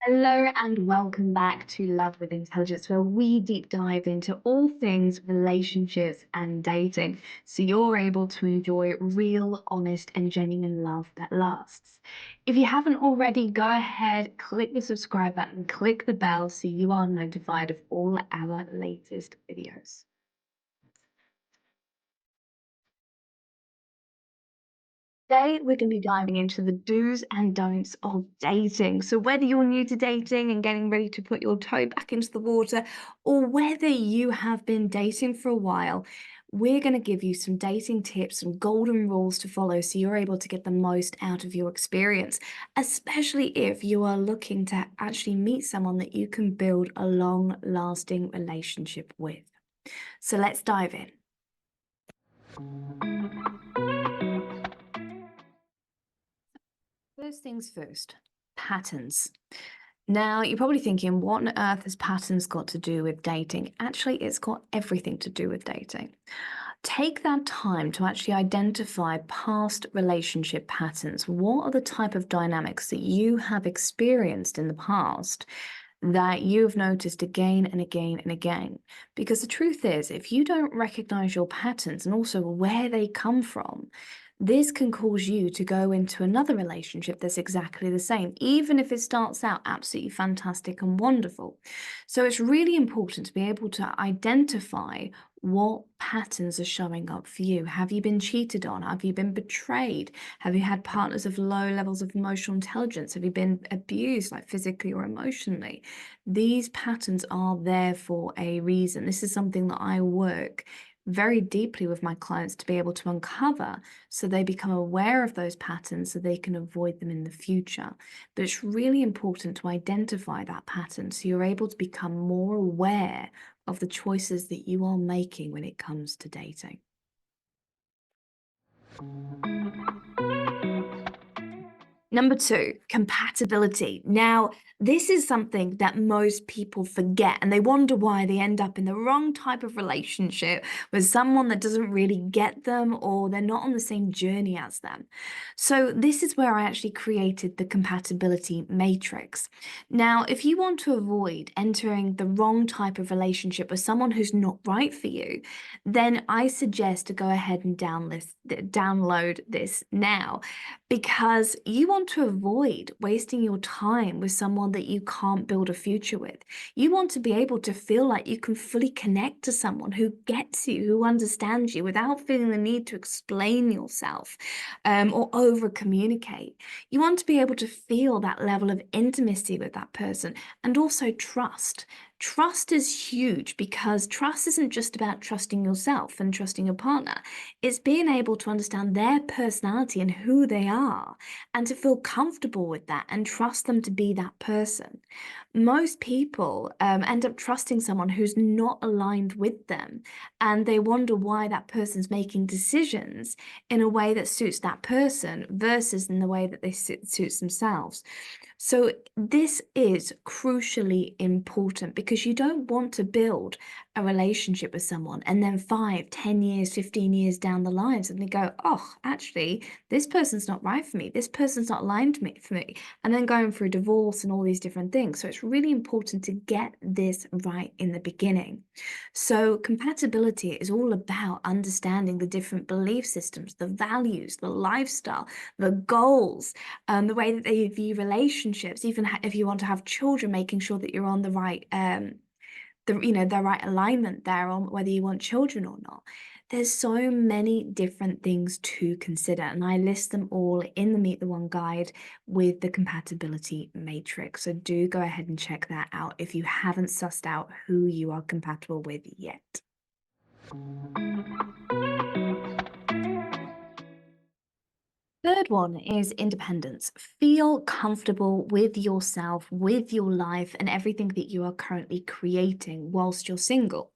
Hello and welcome back to Love with Intelligence, where we deep dive into all things relationships and dating so you're able to enjoy real, honest, and genuine love that lasts. If you haven't already, go ahead, click the subscribe button, click the bell so you are notified of all our latest videos. Today, we're going to be diving into the do's and don'ts of dating. So, whether you're new to dating and getting ready to put your toe back into the water, or whether you have been dating for a while, we're going to give you some dating tips, some golden rules to follow so you're able to get the most out of your experience, especially if you are looking to actually meet someone that you can build a long lasting relationship with. So, let's dive in. First things first, patterns. Now, you're probably thinking, what on earth has patterns got to do with dating? Actually, it's got everything to do with dating. Take that time to actually identify past relationship patterns. What are the type of dynamics that you have experienced in the past that you've noticed again and again and again? Because the truth is, if you don't recognize your patterns and also where they come from, this can cause you to go into another relationship that's exactly the same, even if it starts out absolutely fantastic and wonderful. So it's really important to be able to identify what patterns are showing up for you. Have you been cheated on? Have you been betrayed? Have you had partners of low levels of emotional intelligence? Have you been abused, like physically or emotionally? These patterns are there for a reason. This is something that I work very deeply with my clients to be able to uncover so they become aware of those patterns so they can avoid them in the future. But it's really important to identify that pattern so you're able to become more aware of the choices that you are making when it comes to dating. Number two, compatibility. Now, this is something that most people forget and they wonder why they end up in the wrong type of relationship with someone that doesn't really get them or they're not on the same journey as them. So, this is where I actually created the compatibility matrix. Now, if you want to avoid entering the wrong type of relationship with someone who's not right for you, then I suggest to go ahead and download this now because you want to avoid wasting your time with someone that you can't build a future with. You want to be able to feel like you can fully connect to someone who gets you, who understands you without feeling the need to explain yourself or over communicate. You want to be able to feel that level of intimacy with that person and also trust. Trust is huge because trust isn't just about trusting yourself and trusting your partner. It's being able to understand their personality and who they are and to feel comfortable with that and trust them to be that person. Most people end up trusting someone who's not aligned with them and they wonder why that person's making decisions in a way that suits that person versus in the way that they suits themselves. So this is crucially important because you don't want to build a relationship with someone and then 5, 10 years, 15 years down the line suddenly go, oh, actually, this person's not right for me. This person's not aligned for me. And then going through divorce and all these different things. So it's really important to get this right in the beginning. So compatibility is all about understanding the different belief systems, the values, the lifestyle, the goals, the way that they view relationships, even if you want to have children, making sure that you're on the right the right alignment there on whether you want children or not. There's so many different things to consider, and I list them all in the Meet the One guide with the compatibility matrix. So do go ahead and check that out if you haven't sussed out who you are compatible with yet. Third one is independence. Feel comfortable with yourself, with your life, and everything that you are currently creating whilst you're single.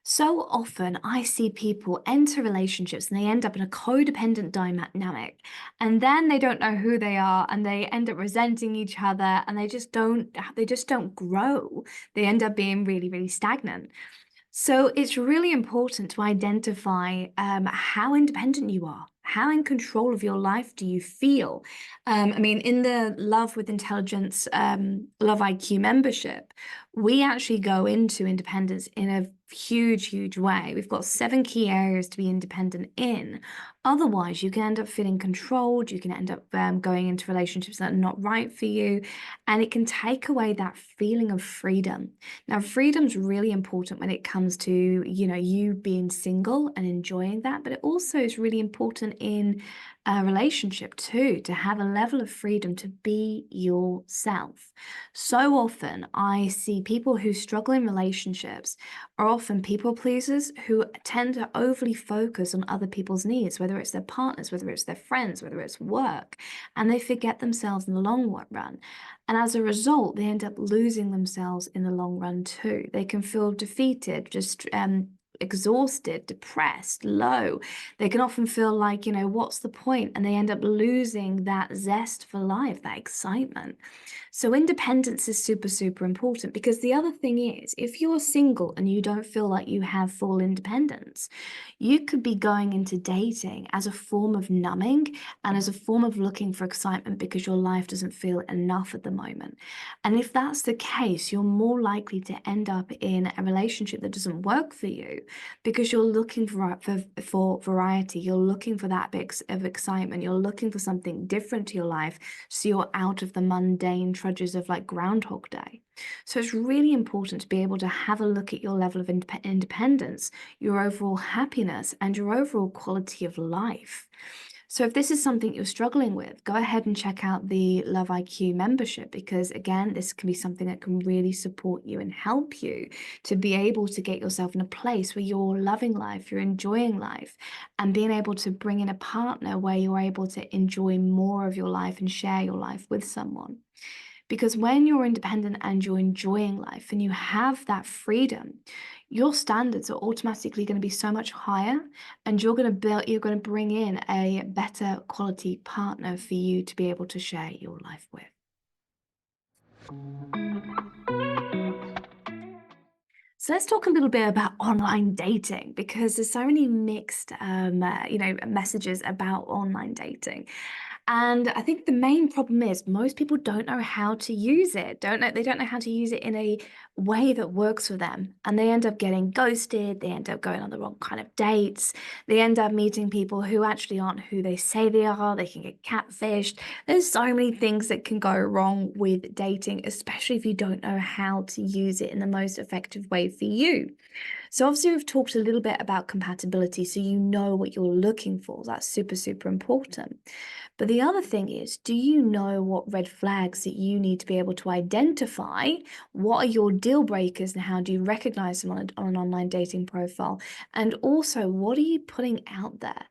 So often, I see people enter relationships and they end up in a codependent dynamic, and then they don't know who they are, and they end up resenting each other, and they just don't grow. They end up being really, really stagnant. So it's really important to identify how independent you are. How in control of your life do you feel? I mean, in the Love with Intelligence Love IQ membership, we actually go into independence in a huge, huge way. We've got 7 key areas to be independent in. Otherwise, you can end up feeling controlled. You can end up going into relationships that are not right for you. And it can take away that feeling of freedom. Now, freedom's really important when it comes to, you being single and enjoying that, but it also is really important in a relationship too, to have a level of freedom to be yourself. So often I see people who struggle in relationships are often people pleasers who tend to overly focus on other people's needs, whether it's their partners, whether it's their friends, whether it's work, and they forget themselves in the long run. And as a result, they end up losing themselves in the long run too. They can feel defeated, just exhausted, depressed, low. They can often feel like, what's the point? And they end up losing that zest for life, that excitement. So independence is super, super important, because the other thing is, if you're single and you don't feel like you have full independence, you could be going into dating as a form of numbing and as a form of looking for excitement because your life doesn't feel enough at the moment. And if that's the case, you're more likely to end up in a relationship that doesn't work for you, because you're looking for variety. You're looking for that bit of excitement. You're looking for something different to your life, so you're out of the mundane trudges of like Groundhog Day. So it's really important to be able to have a look at your level of independence, your overall happiness, and your overall quality of life. So if this is something you're struggling with, go ahead and check out the Love IQ membership, because again, this can be something that can really support you and help you to be able to get yourself in a place where you're loving life, you're enjoying life, and being able to bring in a partner where you're able to enjoy more of your life and share your life with someone. Because when you're independent and you're enjoying life and you have that freedom, your standards are automatically going to be so much higher, and you're going to bring in a better quality partner for you to be able to share your life with. So let's talk a little bit about online dating, because there's so many mixed, messages about online dating. And I think the main problem is most people don't know how to use it. They don't know how to use it in a way that works for them. And they end up getting ghosted, they end up going on the wrong kind of dates, they end up meeting people who actually aren't who they say they are, they can get catfished. There's so many things that can go wrong with dating, especially if you don't know how to use it in the most effective way for you. So obviously we've talked a little bit about compatibility, so you know what you're looking for. That's super, super important. But the other thing is, do you know what red flags that you need to be able to identify? What are your deal breakers and how do you recognize them on an online dating profile? And also, what are you putting out there?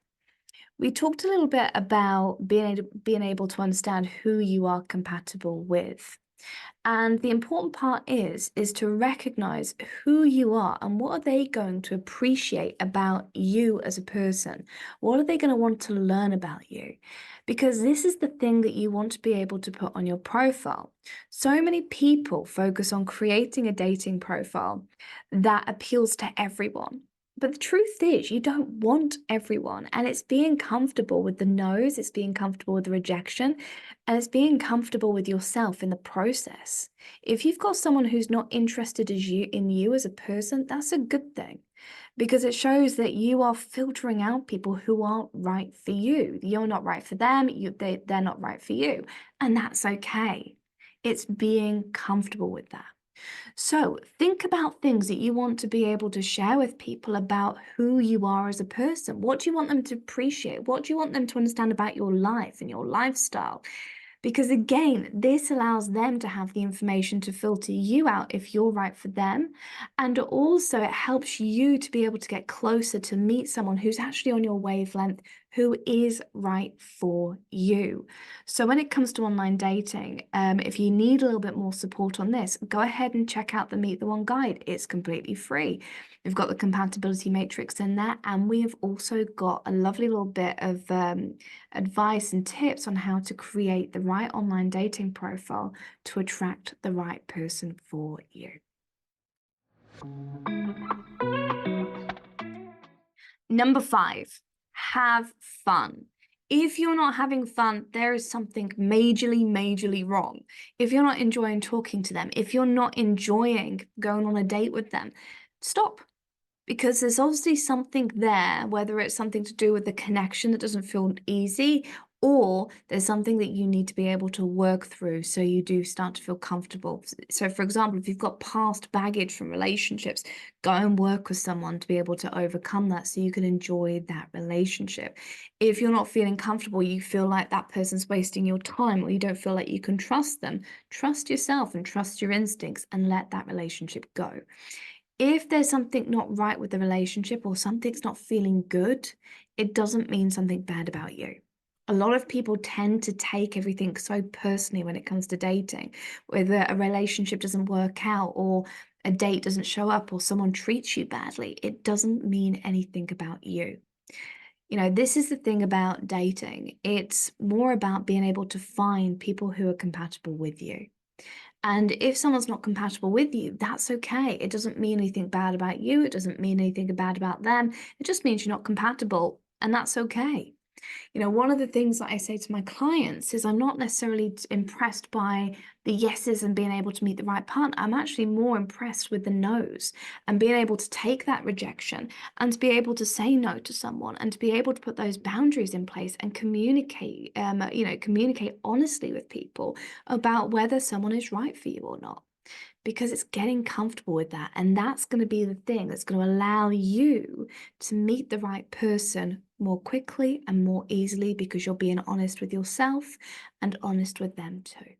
We talked a little bit about being able to understand who you are compatible with. And the important part is to recognize who you are and what are they going to appreciate about you as a person? What are they going to want to learn about you? Because this is the thing that you want to be able to put on your profile. So many people focus on creating a dating profile that appeals to everyone. But the truth is, you don't want everyone, and it's being comfortable with the no's, it's being comfortable with the rejection, and it's being comfortable with yourself in the process. If you've got someone who's not interested in you as a person, that's a good thing, because it shows that you are filtering out people who aren't right for you. You're not right for them, they're not right for you, and that's okay. It's being comfortable with that. So think about things that you want to be able to share with people about who you are as a person. What do you want them to appreciate? What do you want them to understand about your life and your lifestyle? Because again, this allows them to have the information to filter you out if you're right for them. And also it helps you to be able to get closer to meet someone who's actually on your wavelength, who is right for you. So when it comes to online dating, if you need a little bit more support on this, go ahead and check out the Meet the One guide. It's completely free. We've got the compatibility matrix in there, and we have also got a lovely little bit of advice and tips on how to create the right online dating profile to attract the right person for you. Number 5, have fun. If you're not having fun, there is something majorly wrong. If you're not enjoying talking to them, if you're not enjoying going on a date with them, stop. Because there's obviously something there, whether it's something to do with the connection that doesn't feel easy, or there's something that you need to be able to work through so you do start to feel comfortable. So, for example, if you've got past baggage from relationships, go and work with someone to be able to overcome that so you can enjoy that relationship. If you're not feeling comfortable, you feel like that person's wasting your time, or you don't feel like you can trust them, trust yourself and trust your instincts and let that relationship go. If there's something not right with the relationship or something's not feeling good, it doesn't mean something bad about you. A lot of people tend to take everything so personally when it comes to dating, whether a relationship doesn't work out or a date doesn't show up or someone treats you badly. It doesn't mean anything about you. This is the thing about dating. It's more about being able to find people who are compatible with you. And if someone's not compatible with you, that's okay. It doesn't mean anything bad about you. It doesn't mean anything bad about them. It just means you're not compatible, and that's okay. One of the things that I say to my clients is I'm not necessarily impressed by the yeses and being able to meet the right partner. I'm actually more impressed with the no's and being able to take that rejection and to be able to say no to someone and to be able to put those boundaries in place and communicate honestly with people about whether someone is right for you or not, because it's getting comfortable with that. And that's going to be the thing that's going to allow you to meet the right person more quickly and more easily because you're being honest with yourself and honest with them too.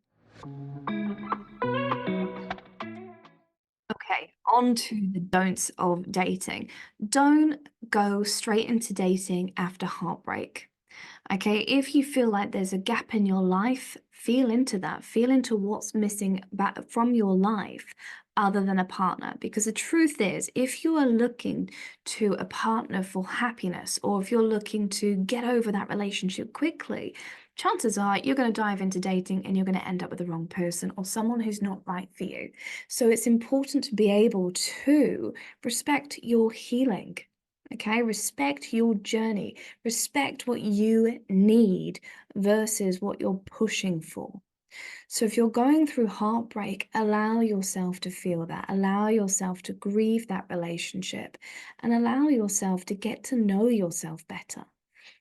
Okay, on to the don'ts of dating. Don't go straight into dating after heartbreak. Okay, if you feel like there's a gap in your life, feel into that. Feel into what's missing back from your life other than a partner. Because the truth is, if you are looking to a partner for happiness, or if you're looking to get over that relationship quickly, chances are you're going to dive into dating and you're going to end up with the wrong person or someone who's not right for you. So it's important to be able to respect your healing. Okay, respect your journey, respect what you need versus what you're pushing for. So if you're going through heartbreak, allow yourself to feel that, allow yourself to grieve that relationship, and allow yourself to get to know yourself better.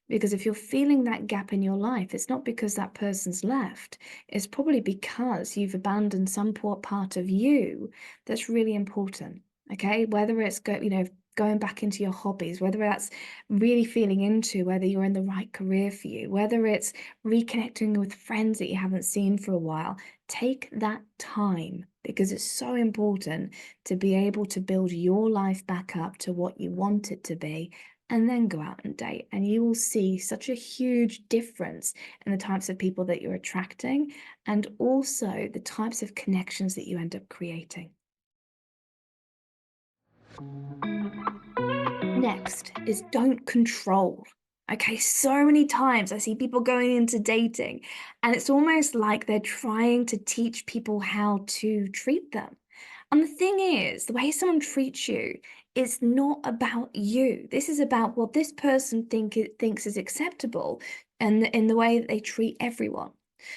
Because if you're feeling that gap in your life, it's not because that person's left. It's probably because you've abandoned some poor part of you that's really important. Okay, whether it's going back into your hobbies, whether that's really feeling into whether you're in the right career for you, whether it's reconnecting with friends that you haven't seen for a while, take that time because it's so important to be able to build your life back up to what you want it to be and then go out and date. And you will see such a huge difference in the types of people that you're attracting and also the types of connections that you end up creating. Next is don't control. Okay, so many times I see people going into dating, and it's almost like they're trying to teach people how to treat them. And the thing is, the way someone treats you is not about you. This is about what this person thinks is acceptable and in the way that they treat everyone.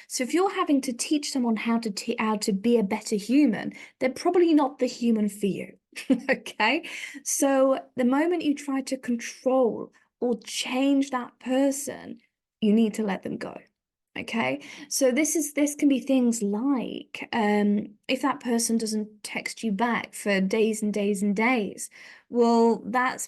So if you're having to teach someone how to be a better human, they're probably not the human for you. Okay? So the moment you try to control or change that person, you need to let them go. Okay, so this can be things like if that person doesn't text you back for days and days and days, well, that's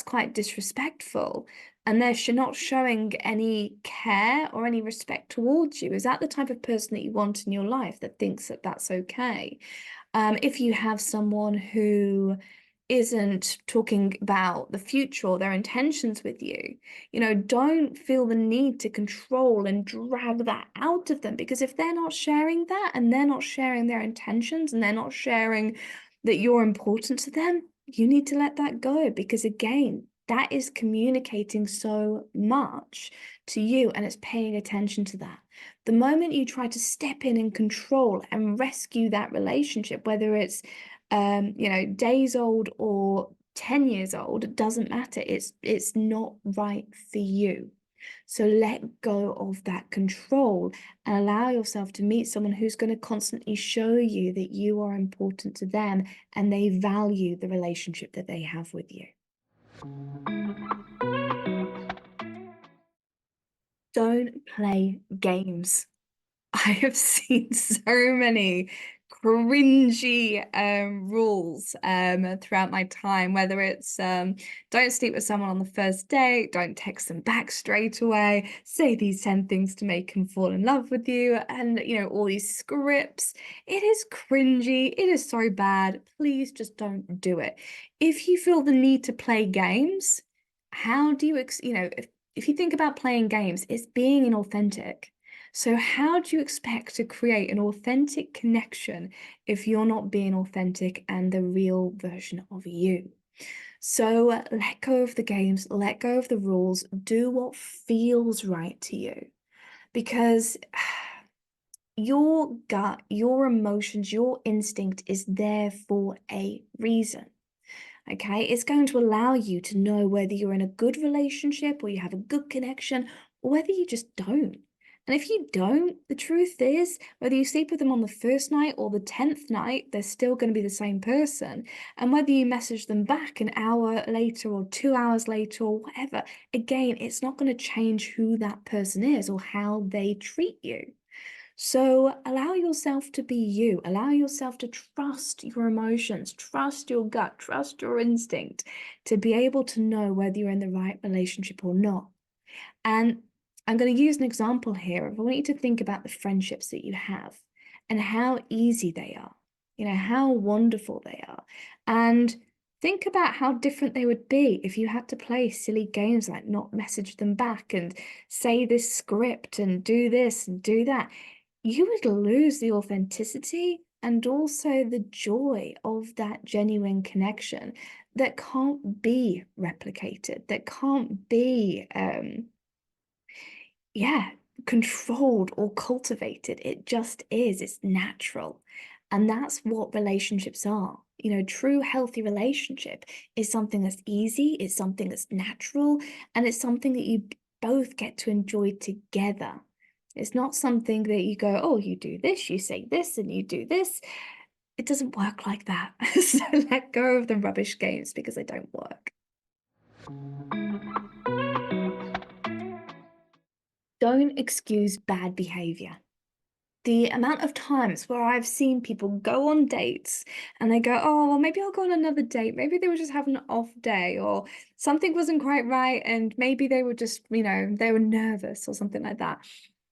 quite disrespectful, and they're not showing any care or any respect towards you. Is that the type of person that you want in your life that thinks that that's okay? If you have someone who isn't talking about the future or their intentions with you, don't feel the need to control and drag that out of them, because if they're not sharing that and they're not sharing their intentions and they're not sharing that you're important to them, you need to let that go, because again, that is communicating so much to you and it's paying attention to that. The moment you try to step in and control and rescue that relationship, whether it's days old or 10 years old, it doesn't matter. It's not right for you. So let go of that control and allow yourself to meet someone who's going to constantly show you that you are important to them and they value the relationship that they have with you. Don't play games. I have seen so many cringy rules throughout my time, whether it's don't sleep with someone on the first date, don't text them back straight away, say these 10 things to make them fall in love with you, and all these scripts. It is cringy, it is so bad. Please just don't do it. If you feel the need to play games, how do you if you think about playing games, it's being inauthentic. So how do you expect to create an authentic connection if you're not being authentic and the real version of you? So let go of the games, let go of the rules, do what feels right to you because your gut, your emotions, your instinct is there for a reason. Okay, it's going to allow you to know whether you're in a good relationship or you have a good connection or whether you just don't. And if you don't, the truth is, whether you sleep with them on the first night or the 10th night, they're still going to be the same person. And whether you message them back an hour later or 2 hours later or whatever, again, it's not going to change who that person is or how they treat you. So allow yourself to be you. Allow yourself to trust your emotions, trust your gut, trust your instinct to be able to know whether you're in the right relationship or not. And I'm going to use an example here. I want you to think about the friendships that you have and how easy they are, how wonderful they are. And think about how different they would be if you had to play silly games like not message them back and say this script and do this and do that. You would lose the authenticity and also the joy of that genuine connection that can't be replicated, that can't be yeah, controlled or cultivated. It just is. It's natural. And that's what relationships are. True healthy relationship is something that's easy, it's something that's natural, and it's something that you both get to enjoy together. It's not something that you go, oh, you do this, you say this, and you do this. It doesn't work like that. So let go of the rubbish games because they don't work. Don't excuse bad behavior. The amount of times where I've seen people go on dates and they go, oh, well, maybe I'll go on another date. Maybe they were just having an off day or something wasn't quite right. And maybe they were just, they were nervous or something like that.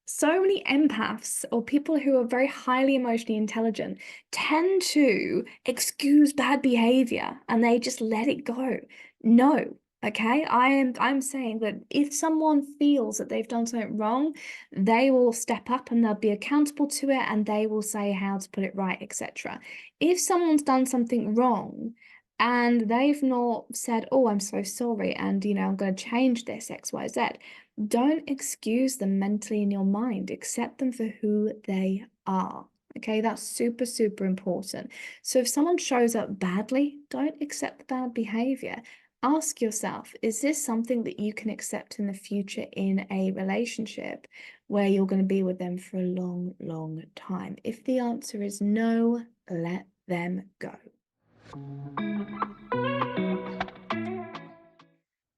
So many empaths or people who are very highly emotionally intelligent tend to excuse bad behavior and they just let it go. No, okay? I'm saying that if someone feels that they've done something wrong, they will step up and they'll be accountable to it and they will say how to put it right, etc. If someone's done something wrong and they've not said, oh, I'm so sorry, and I'm going to change this, XYZ, don't excuse them mentally in your mind. Accept them for who they are. Okay, that's super, super important. So if someone shows up badly, don't accept the bad behavior. Ask yourself, is this something that you can accept in the future in a relationship where you're going to be with them for a long, long time? If the answer is no, let them go.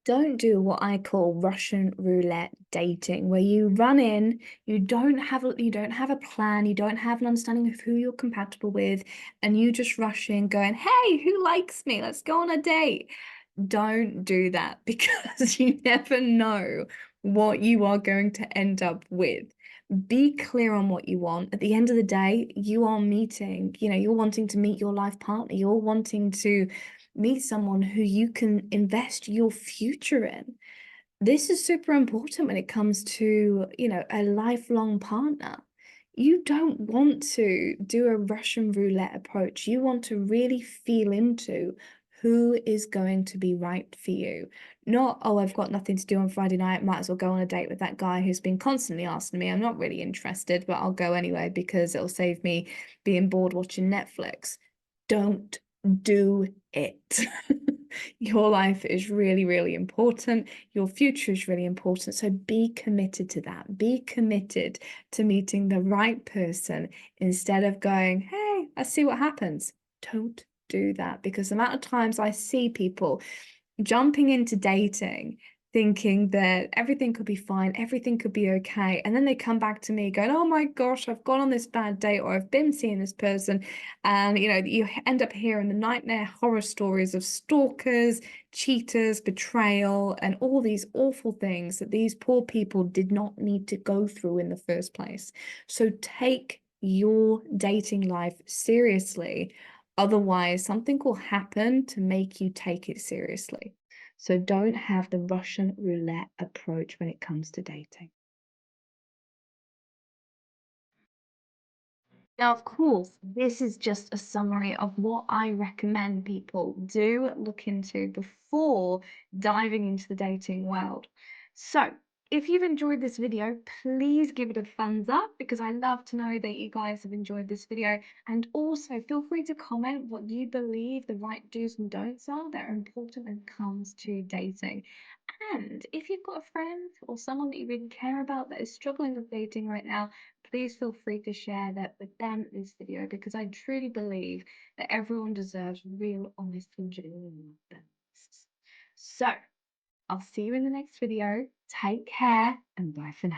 Don't do what I call Russian roulette dating, where you run in, you don't have a plan, you don't have an understanding of who you're compatible with, and you just rush in going, hey, who likes me? Let's go on a date. Don't do that because you never know what you are going to end up with. Be clear on what you want. At the end of the day, you are meeting, you're wanting to meet your life partner. You're wanting to meet someone who you can invest your future in. This is super important when it comes to, a lifelong partner. You don't want to do a Russian roulette approach. You want to really feel into who is going to be right for you. Not, oh, I've got nothing to do on Friday night, might as well go on a date with that guy who's been constantly asking me. I'm not really interested, but I'll go anyway because it'll save me being bored watching Netflix. Don't do it. Your life is really, really important. Your future is really important. So be committed to that. Be committed to meeting the right person instead of going, hey, let's see what happens. Don't do that, because the amount of times I see people jumping into dating thinking that everything could be fine, everything could be okay. And then they come back to me going, oh my gosh, I've gone on this bad date, or I've been seeing this person. And, you end up hearing the nightmare horror stories of stalkers, cheaters, betrayal, and all these awful things that these poor people did not need to go through in the first place. So take your dating life seriously. Otherwise, something will happen to make you take it seriously. So don't have the Russian roulette approach when it comes to dating. Now, of course, this is just a summary of what I recommend people do look into before diving into the dating world. So, if you've enjoyed this video, please give it a thumbs up, because I love to know that you guys have enjoyed this video. And also feel free to comment what you believe the right do's and don'ts are that are important when it comes to dating. And if you've got a friend or someone that you really care about that is struggling with dating right now, please feel free to share that with them this video, because I truly believe that everyone deserves real, honest, and genuine love. So, I'll see you in the next video. Take care and bye for now.